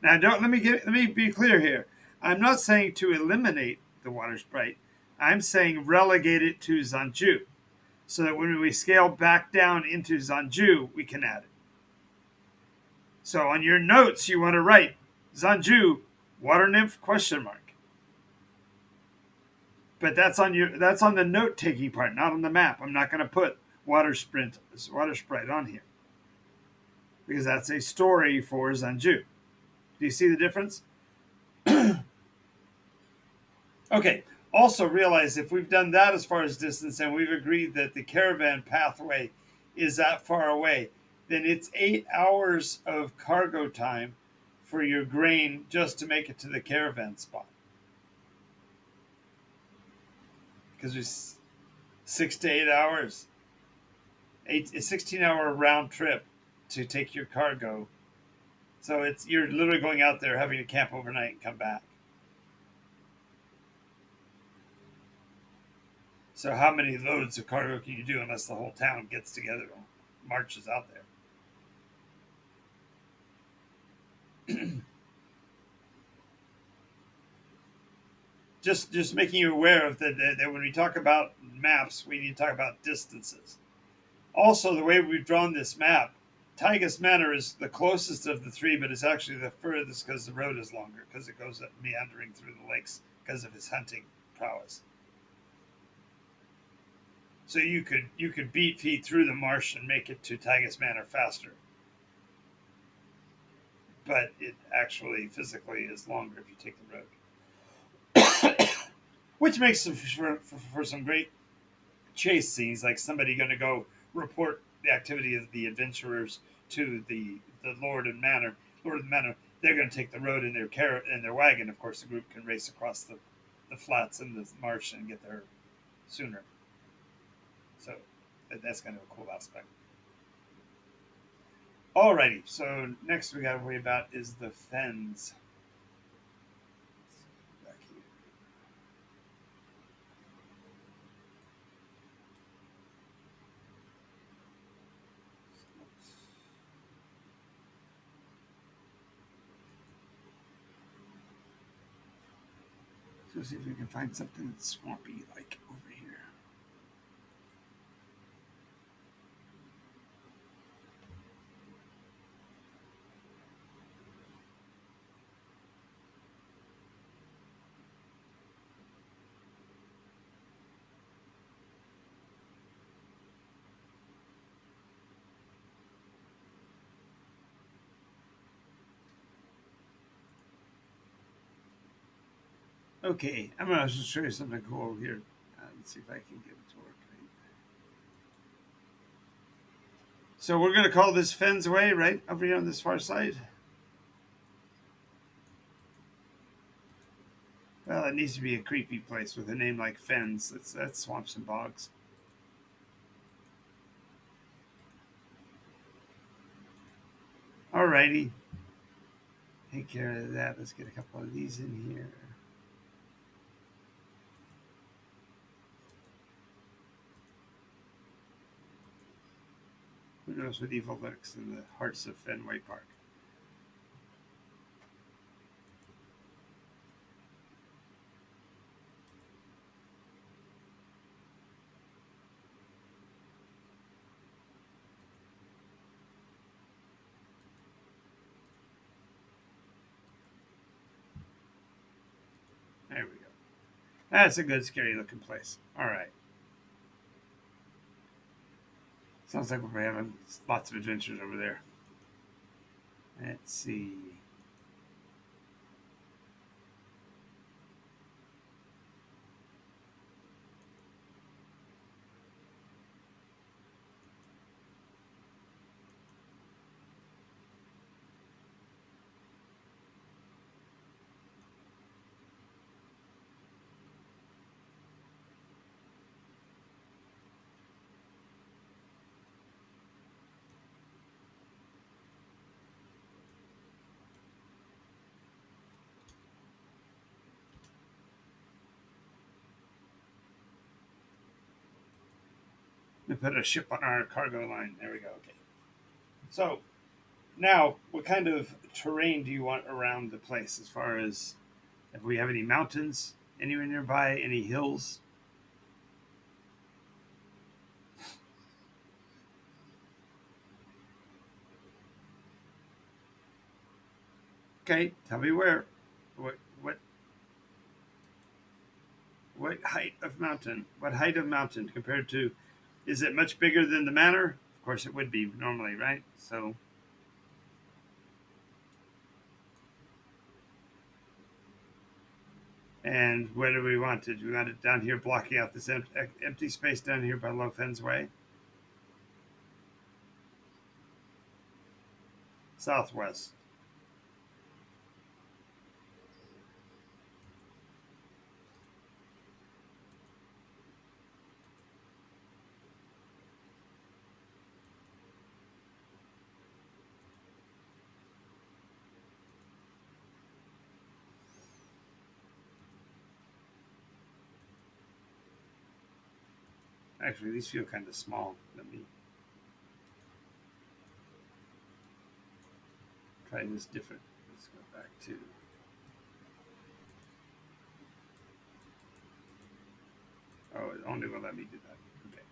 Now, don't let me be clear here. I'm not saying to eliminate the water sprite. I'm saying relegate it to Zanju, so that when we scale back down into Zanju, we can add it. So on your notes, you want to write Zanju water nymph question mark. But that's on the note taking part, not on the map. I'm not going to put water sprite on here because that's a story for Zanju. Do you see the difference? Okay. Also realize if we've done that as far as distance and we've agreed that the caravan pathway is that far away, then it's 8 hours of cargo time for your grain just to make it to the caravan spot. Because it's 6 to 8 hours, a 16-hour round trip to take your cargo. So you're literally going out there having to camp overnight and come back. So how many loads of cargo can you do unless the whole town gets together and marches out there? Just making you aware of that when we talk about maps, we need to talk about distances. Also, the way we've drawn this map, Tygus Manor is the closest of the three, but it's actually the furthest because the road is longer because it goes meandering through the lakes because of his hunting prowess. So you could beat feet through the marsh and make it to Tygus Manor faster. But it actually physically is longer if you take the road. Which makes for some great chase scenes, like somebody going to go report the activity of the adventurers to the Lord of the Manor. They're going to take the road in their wagon. Of course, the group can race across the flats and the marsh and get there sooner. So that's kind of a cool aspect. Alrighty, so next we got to worry about is the fens. Back here. So see if we can find something that's swampy like over here. Okay, I'm going to show you something cool here. Let's see if I can get it to work. So we're going to call this Fens Way, right? Over here on this far side. Well, it needs to be a creepy place with a name like Fens. That's swamps and bogs. Alrighty. Take care of that. Let's get a couple of these in here. Who knows what evil lurks in the hearts of Fenway Park? There we go. That's a good, scary looking place. All right. Sounds like we're having lots of adventures over there. Let's see. We put a ship on our cargo line. There we go. Okay. So now, what kind of terrain do you want around the place? As far as if we have any mountains anywhere nearby, any hills? Okay, tell me where. What what what height of mountain? What height of mountain compared to? Is it much bigger than the manor? Of course, it would be normally, right? So, and where do we want it? Do we want it down here, blocking out this empty space down here by Low Fens Way? Southwest. Actually, these feel kind of small. Let me try this different. Let's go back to. Oh, it only will let me do that. Okay.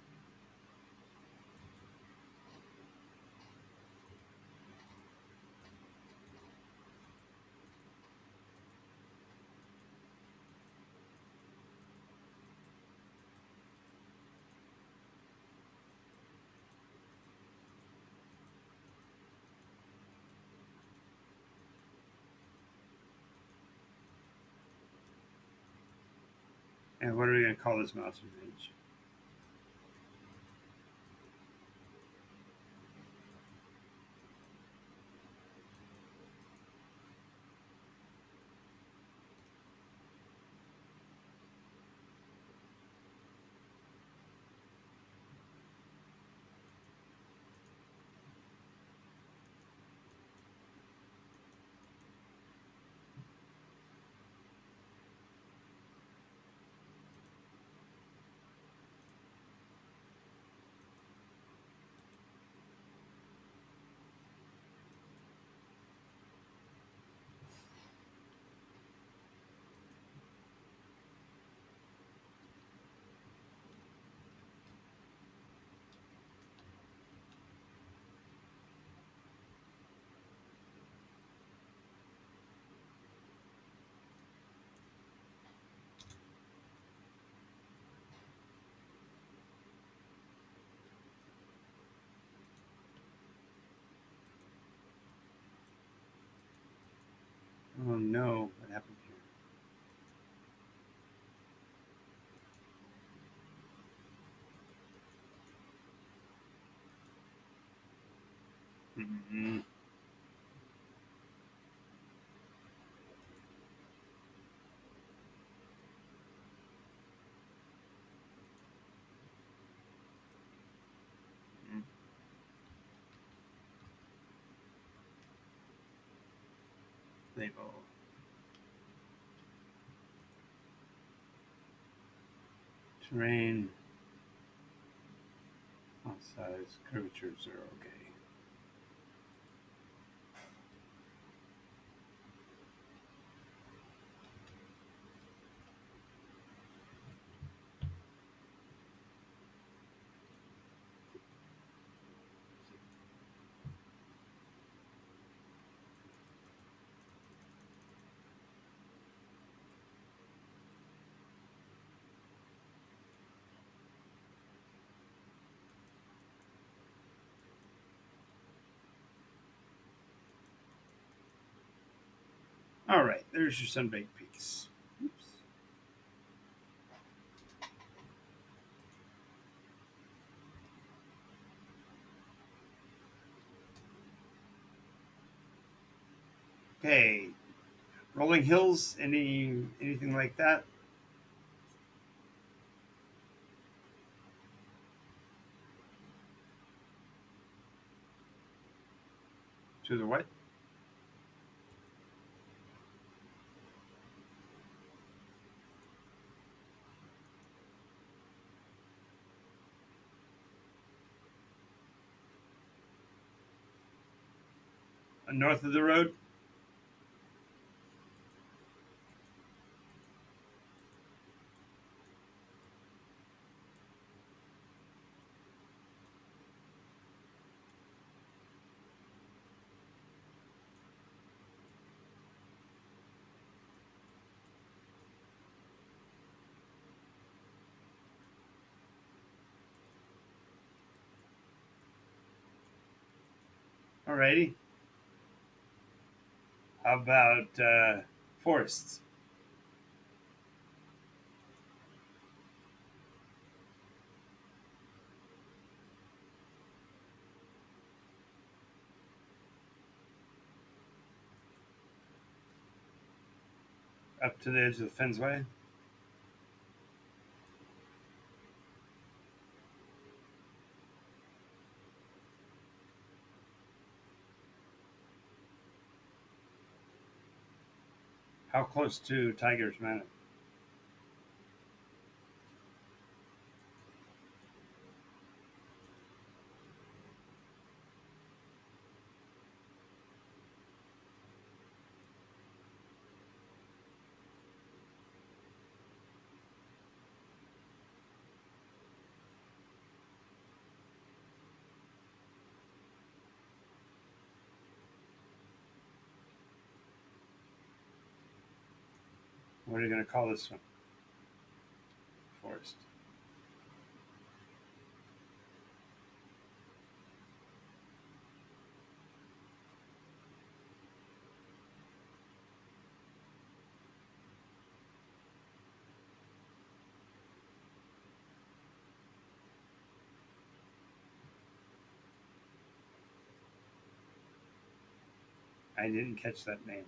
And what are we going to call this mountain range? Oh no, what happened here? Label. Terrain. Font size. Curvatures are okay. All right, there's your sunbaked peaks. Oops. Okay, rolling hills. Anything like that? To the what? North of the road. Alrighty. How about forests? Up to the edge of the fensway. How close to Tiger's Manor? What are you going to call this one? Forest. I didn't catch that name.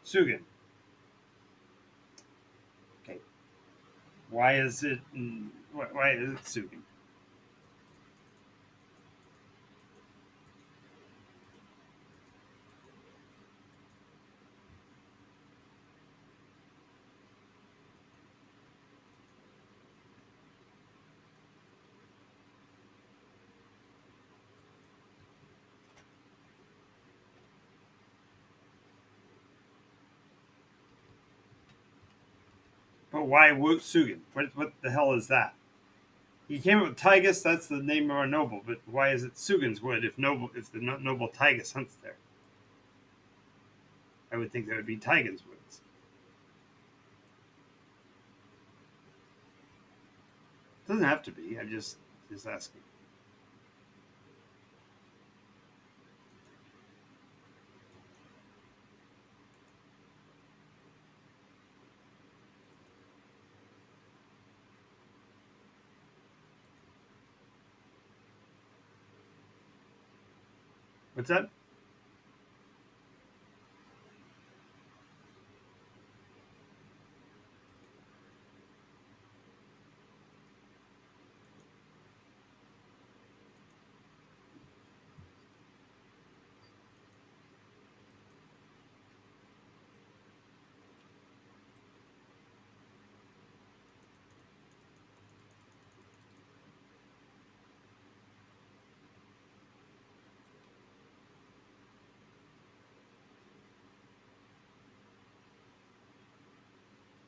Sugan. Okay. Why is it? Why is it Sugan? But why Sugan? What the hell is that? He came up with Tygus. That's the name of our noble. But why is it Sugan's Wood if the noble Tygus hunts there? I would think that would be Tygan's Woods. It doesn't have to be. I'm just asking. What's that?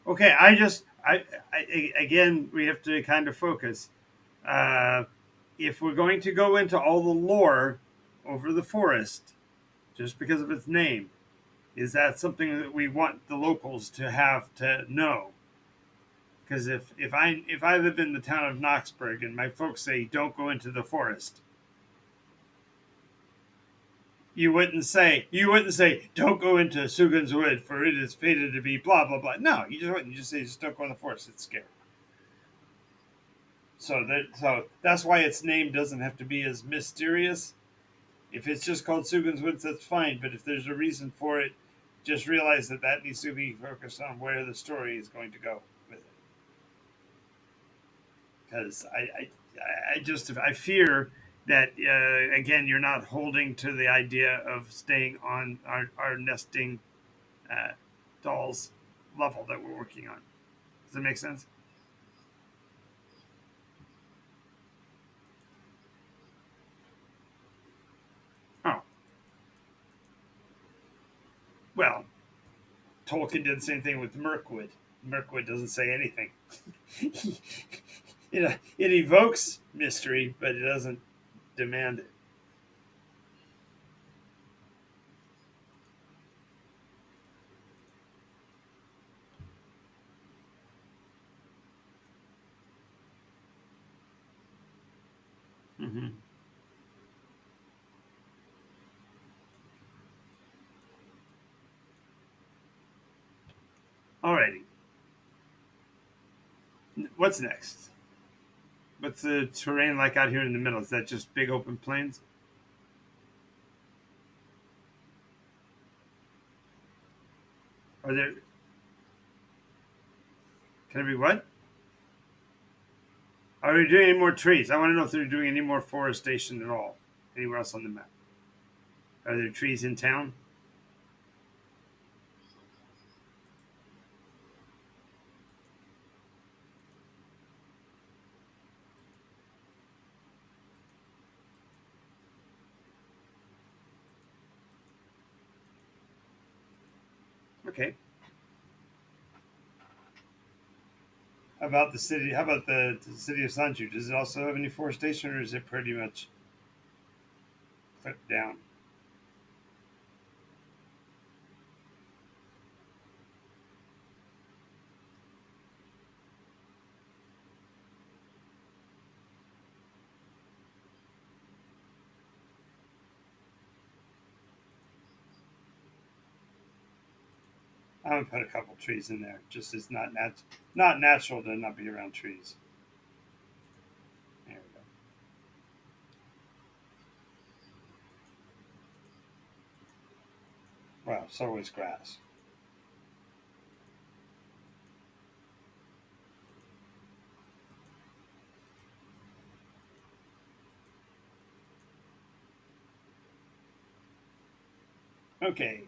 Okay, again, we have to kind of focus. Uh, if we're going to go into all the lore over the forest, just because of its name, is that something that we want the locals to have to know? Because if I live in the town of Knoxburg and my folks say don't go into the forest, you wouldn't say don't go into Sugan's Wood for it is fated to be blah blah blah. No, you just wouldn't. You just say just don't go in the forest. It's scary. So that's why its name doesn't have to be as mysterious. If it's just called Sugan's Woods, that's fine. But if there's a reason for it, just realize that that needs to be focused on where the story is going to go with it. Because I fear that again you're not holding to the idea of staying on our nesting uh, dolls level that we're working on. Does that make sense? Well, Tolkien did the same thing with Mirkwood. Mirkwood doesn't say anything. It evokes mystery, but it doesn't demand it. Mm-hmm. Alrighty. What's next? What's the terrain like out here in the middle? Is that just big open plains? Are there? Can it be what? Are they doing any more trees? I want to know if they're doing any more forestation at all anywhere else on the map. Are there trees in town? Okay. How about the city? How about the city of Sanju? Does it also have any forestation, or is it pretty much clipped down? I'm gonna put a couple trees in there. Just it's not natural to not be around trees. There we go. Well, so is grass. Okay.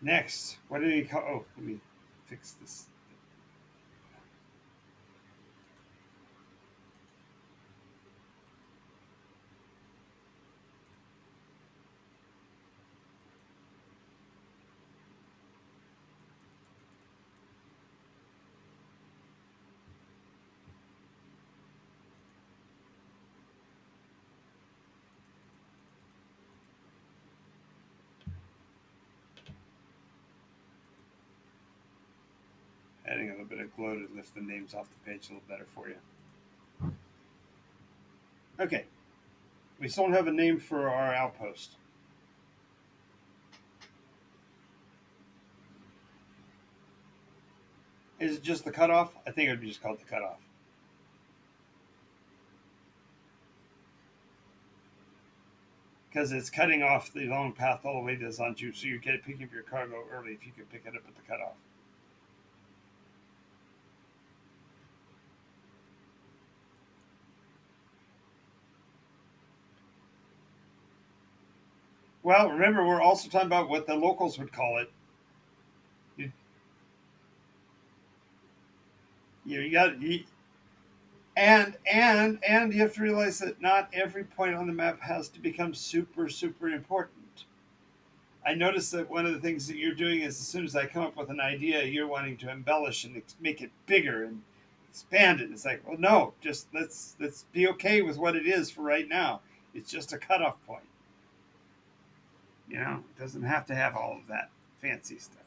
Next, what do you call? Oh, let me fix this. Adding a little bit of glow to lift the names off the page a little better for you. Okay, we still don't have a name for our outpost. Is it just the cutoff? I think it would be just called the cutoff. Because it's cutting off the long path all the way to Zanju, so you get picking up your cargo early if you can pick it up at the cutoff. Well, remember, we're also talking about what the locals would call it. You, you got you, and you have to realize that not every point on the map has to become super important. I noticed that one of the things that you're doing is as soon as I come up with an idea, you're wanting to embellish and make it bigger and expand it. It's like, well, no, just let's be okay with what it is for right now. It's just a cutoff point. It doesn't have to have all of that fancy stuff.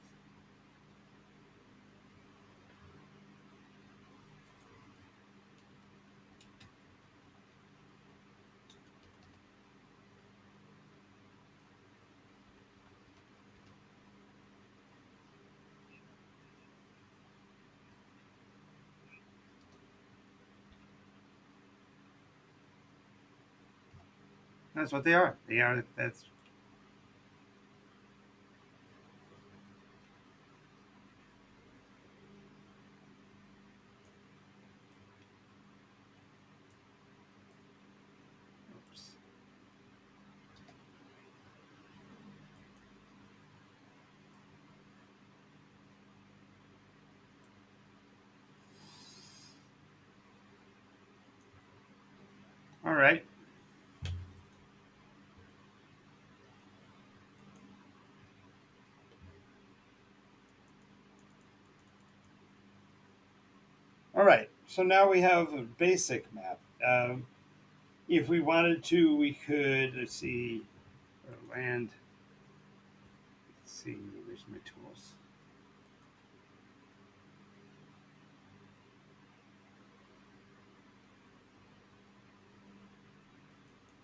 That's what they are. They are. That's oops. All right. So now we have a basic map. If we wanted to, we could, let's see, land. Let's see, where's my tools?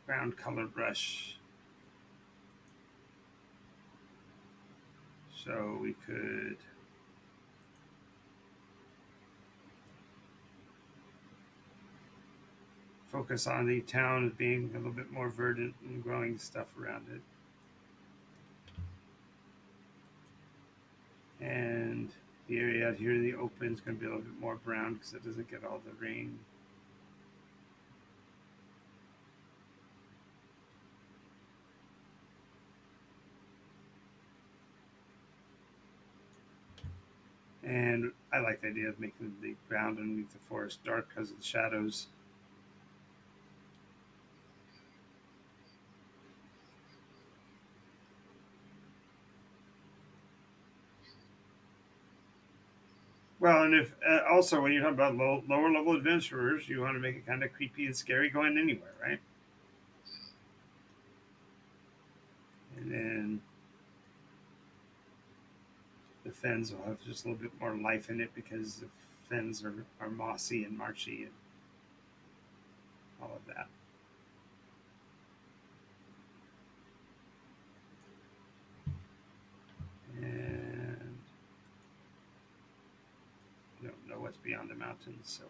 Ground color brush. So we could focus on the town as being a little bit more verdant and growing stuff around it. And the area out here in the open is going to be a little bit more brown because it doesn't get all the rain. And I like the idea of making the ground underneath the forest dark because of the shadows. Well, and if also when you're talking about lower level adventurers, you want to make it kind of creepy and scary going anywhere, right? And then the fens will have just a little bit more life in it because the fens are mossy and marshy and all of that. And I don't know what's beyond the mountains, so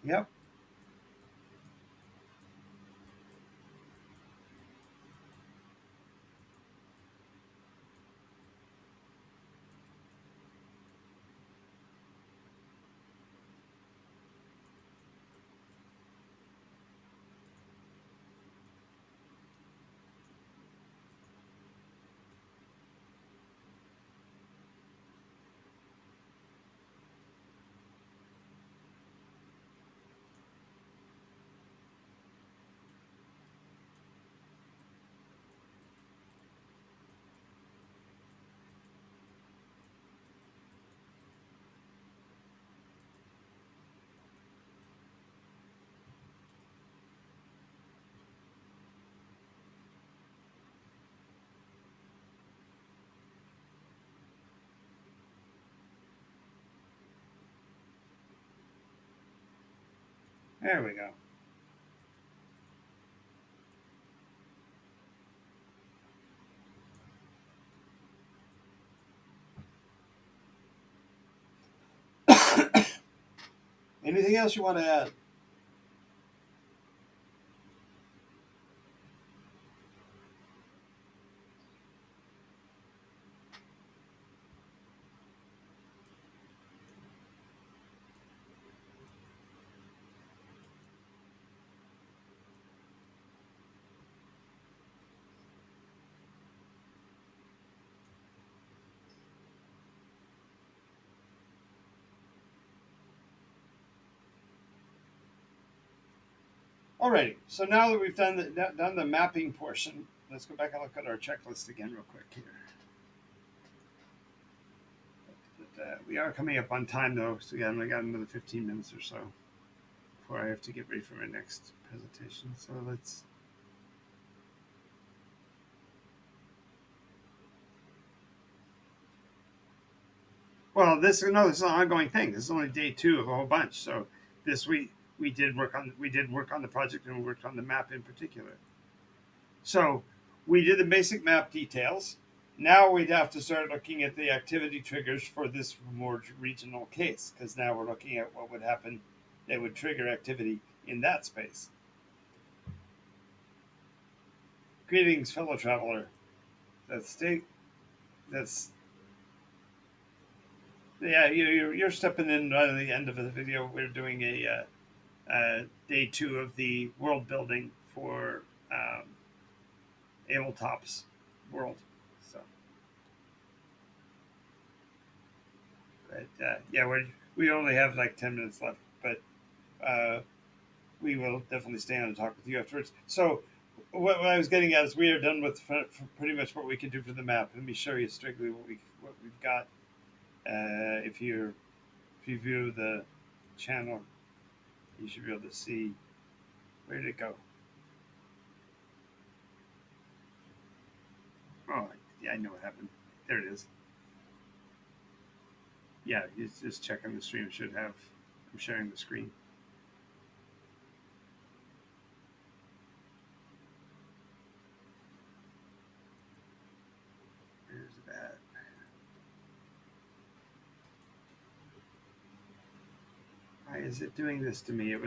yep. There we go. Anything else you want to add? Alrighty. So now that we've done the mapping portion, let's go back and look at our checklist again real quick here. But, we are coming up on time though, so yeah, I only got another 15 minutes or so before I have to get ready for my next presentation. So let's. Well, this is an ongoing thing. This is only day 2 of a whole bunch. So this week, we did work on the project, and we worked on the map in particular. So we did the basic map details. Now we'd have to start looking at the activity triggers for this more regional case, because now we're looking at what would happen that would trigger activity in that space. Greetings, fellow traveler. That's yeah. You're stepping in right at the end of the video. We're doing a day 2 of the world building for Abletop's world. So, but yeah, we only have like 10 minutes left, but we will definitely stay on and talk with you afterwards. So, what I was getting at is we are done with pretty much what we can do for the map. Let me show you strictly what we've got. If you view the channel, you should be able to see where did it go. Oh, yeah, I know what happened. There it is. Yeah, he's just checking the stream. Should have. I'm sharing the screen. Where's it at? Why is it doing this to me? It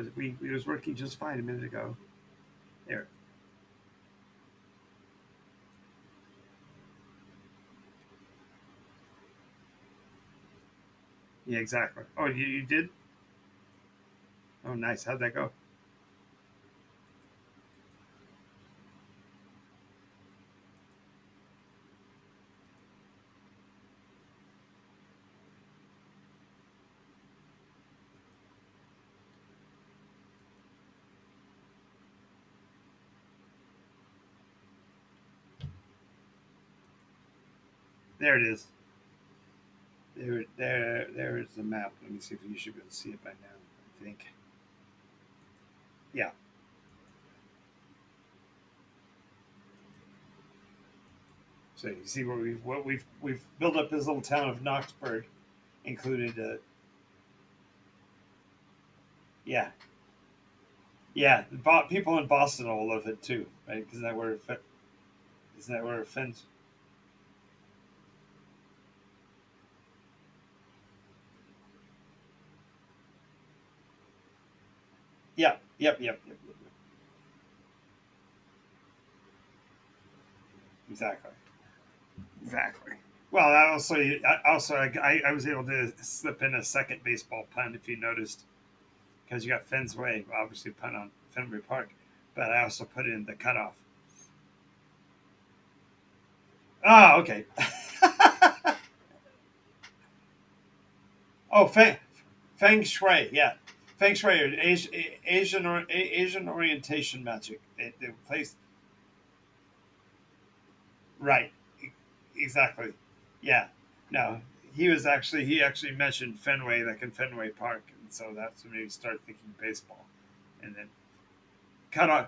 was working just fine a minute ago. There. Yeah, exactly. Oh, you did? Oh, nice. How'd that go? There it is. There is the map. Let me see if you should be able to see it by now. I think. Yeah. So you see what we've built up this little town of Knoxburg, included. Yeah, yeah. People in Boston will love it too, right? Isn't that where it fence? Yeah. Yep. Exactly. Exactly. Well, I was able to slip in a second baseball pun if you noticed, because you got Fensway, obviously pun on Fenway Park, but I also put in the cutoff. Ah, okay. Oh, Feng Shui, yeah, Feng Shui, Asian orientation magic. They place right, exactly. Yeah, no, he actually mentioned Fenway, like in Fenway Park, and so that's when he started thinking baseball, and then cut off.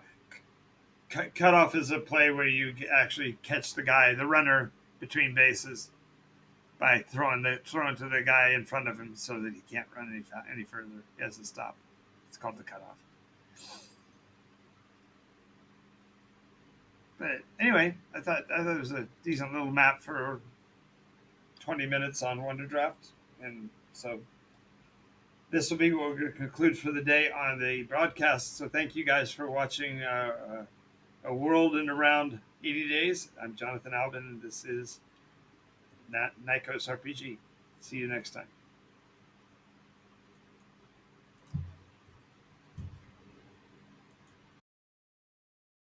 Cutoff is a play where you actually catch the runner between bases by throwing to the guy in front of him so that he can't run any further. He has to stop. It's called the cutoff. But anyway, I thought it was a decent little map for 20 minutes on Wonder Draft, and so this will be what we're going to conclude for the day on the broadcast. So thank you guys for watching a world in around 80 days. I'm Jonathan Albin, and this is NycosRPG. See you next time.